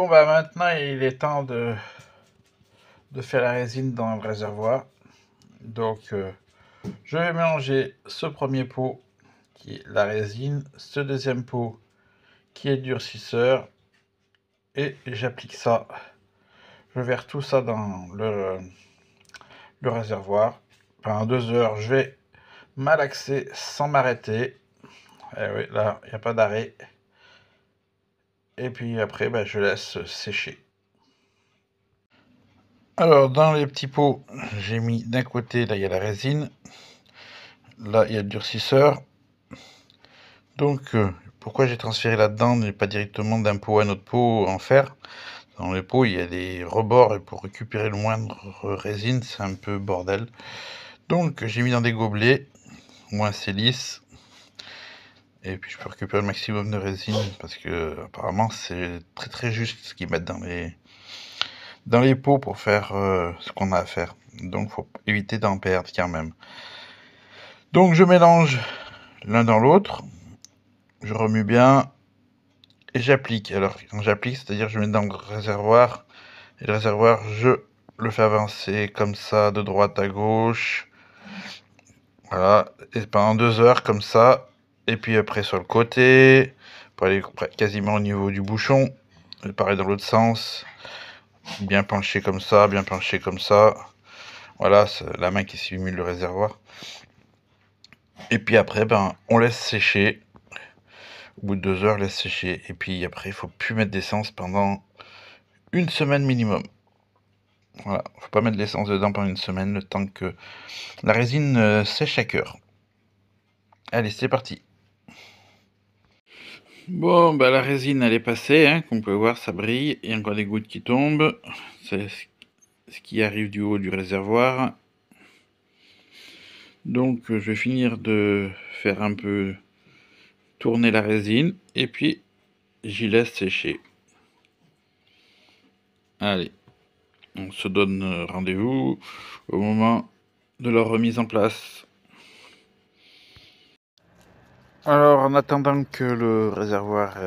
Bon bah maintenant il est temps de faire la résine dans le réservoir. Donc je vais mélanger ce premier pot qui est la résine, ce deuxième pot qui est le durcisseur, et j'applique ça. Je verse tout ça dans le réservoir. Pendant 2 heures, je vais malaxer sans m'arrêter. Et oui, là, il n'y a pas d'arrêt. Et puis après, je laisse sécher. Alors, dans les petits pots, j'ai mis d'un côté, là, il y a la résine. Là, il y a le durcisseur. Donc, pourquoi j'ai transféré là-dedans et pas directement d'un pot à un autre pot en fer? Dans les pots, il y a des rebords et pour récupérer le moindre résine, c'est un peu bordel. Donc, j'ai mis dans des gobelets. Au moins, c'est lisse. Et puis, je peux récupérer le maximum de résine parce que, apparemment, c'est très très juste ce qu'ils mettent dans les pots pour faire ce qu'on a à faire. Donc, faut éviter d'en perdre quand même. Donc, je mélange l'un dans l'autre. Je remue bien et j'applique. Alors, quand j'applique, c'est-à-dire je mets dans le réservoir. Et le réservoir, je le fais avancer comme ça, de droite à gauche. Voilà. Et pendant 2 heures, comme ça. Et puis après, sur le côté, pour aller quasiment au niveau du bouchon. Et pareil dans l'autre sens. Bien penché comme ça, bien penché comme ça. Voilà, c'est la main qui simule le réservoir. Et puis après, on laisse sécher. Au bout de 2 heures, laisse sécher. Et puis après, il faut plus mettre d'essence pendant 1 semaine minimum. Voilà, faut pas mettre l'essence dedans pendant 1 semaine, le temps que la résine sèche à cœur. Allez, c'est parti. Bon, la résine, elle est passée, hein, comme vous pouvez voir, ça brille. Il y a encore des gouttes qui tombent. C'est ce qui arrive du haut du réservoir. Donc, je vais finir de faire un peu tourner la résine. Et puis, j'y laisse sécher. Allez, on se donne rendez-vous au moment de leur remise en place. Alors, en attendant que le réservoir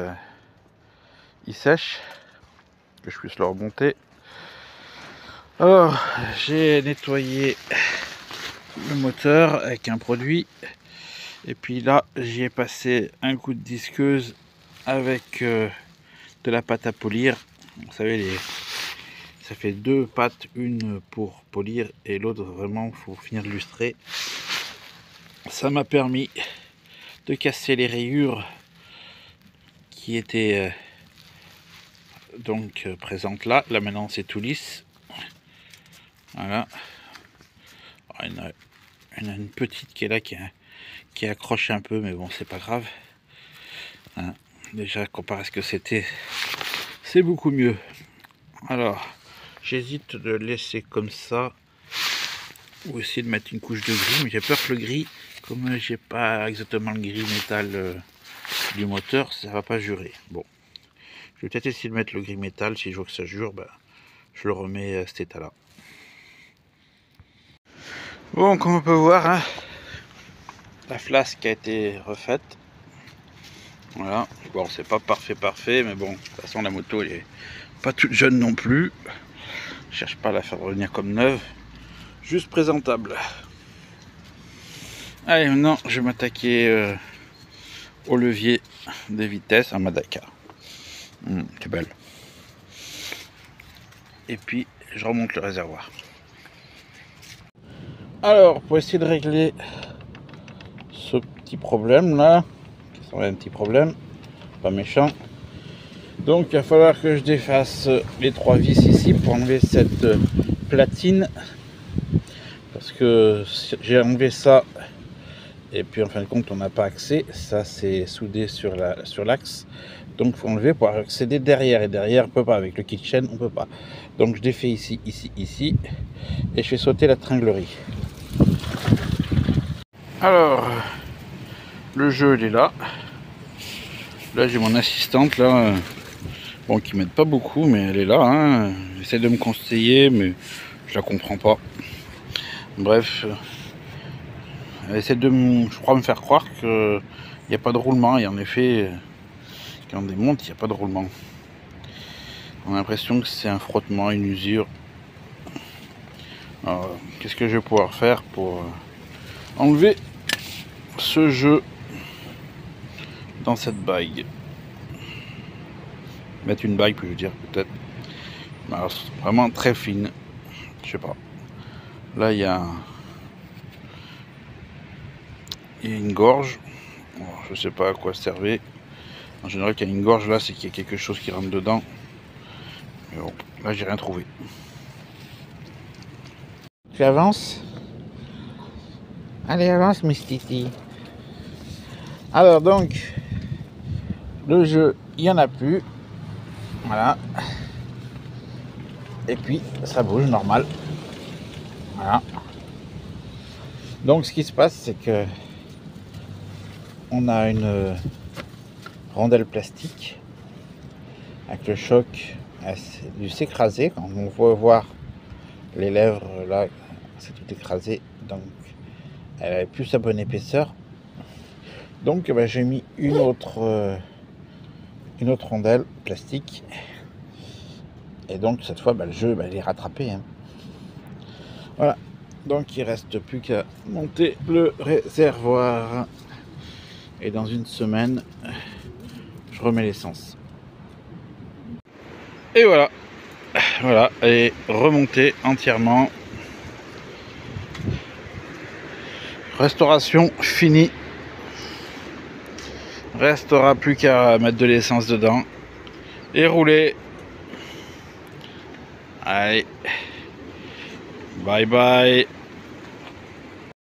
il sèche, que je puisse le remonter, alors j'ai nettoyé le moteur avec un produit, et puis là j'y ai passé un coup de disqueuse avec de la pâte à polir. Vous savez, ça fait 2 pâtes, une pour polir et l'autre vraiment pour finir de lustrer. Ça m'a permis de casser les rayures qui étaient donc présentes là. Là maintenant c'est tout lisse. Voilà. Il y en a une petite qui est là qui accroche un peu, mais bon, c'est pas grave. Hein, déjà comparé à ce que c'était, c'est beaucoup mieux. Alors j'hésite de laisser comme ça ou essayer de mettre une couche de gris, mais j'ai peur que le gris, comme j'ai pas exactement le gris métal du moteur, ça va pas jurer. Bon, je vais peut-être essayer de mettre le gris métal. Si je vois que ça jure, je le remets à cet état là. Bon, comme on peut voir, hein, la flasque a été refaite. Voilà, bon, c'est pas parfait, mais bon, de toute façon la moto elle est pas toute jeune non plus. Je cherche pas à la faire revenir comme neuve, juste présentable. Allez, maintenant je vais m'attaquer au levier des vitesses en Madaka. C'est belle. Et puis je remonte le réservoir. Alors, pour essayer de régler ce petit problème là, qui semble un petit problème, pas méchant, donc il va falloir que je défasse les 3 vis ici pour enlever cette platine, parce que j'ai enlevé ça et puis en fin de compte on n'a pas accès. Ça c'est soudé sur l'axe, donc il faut enlever pour accéder derrière, et derrière on peut pas, avec le kit chaîne on peut pas. Donc je défais ici et je fais sauter la tringlerie. Alors le jeu il est là. Là j'ai mon assistante là, bon, qui m'aide pas beaucoup, mais elle est là, hein. Elle essaie de me conseiller, mais je la comprends pas. Bref, elle essaie de je crois, me faire croire qu'il n'y a pas de roulement, et en effet, quand on démonte, il n'y a pas de roulement. On a l'impression que c'est un frottement, une usure. Alors, qu'est-ce que je vais pouvoir faire pour enlever ce jeu dans cette bague? Mettre une bague, puis je veux dire, peut-être. Alors, vraiment très fine. Je sais pas. Là, il y a une gorge. Alors, je sais pas à quoi servait. En général, quand il y a une gorge là, c'est qu'il y a quelque chose qui rentre dedans. Mais bon, là, j'ai rien trouvé. Tu avances? Allez, avance, Miss Titi. Alors donc, le jeu, il n'y en a plus. Voilà. Et puis, ça bouge normal. Voilà. Donc, ce qui se passe, c'est que on a une rondelle plastique avec le choc, elle a dû s'écraser. Quand on peut voir les lèvres là, c'est tout écrasé. Donc, elle avait plus sa bonne épaisseur. Donc, j'ai mis une autre rondelle plastique. Et donc, cette fois, le jeu, il est rattrapé. Hein. Voilà. Donc, il ne reste plus qu'à monter le réservoir. Et dans une semaine, je remets l'essence. Et voilà. Voilà, elle est remontée entièrement. Restauration finie. Restera plus qu'à mettre de l'essence dedans et rouler. Allez, bye bye.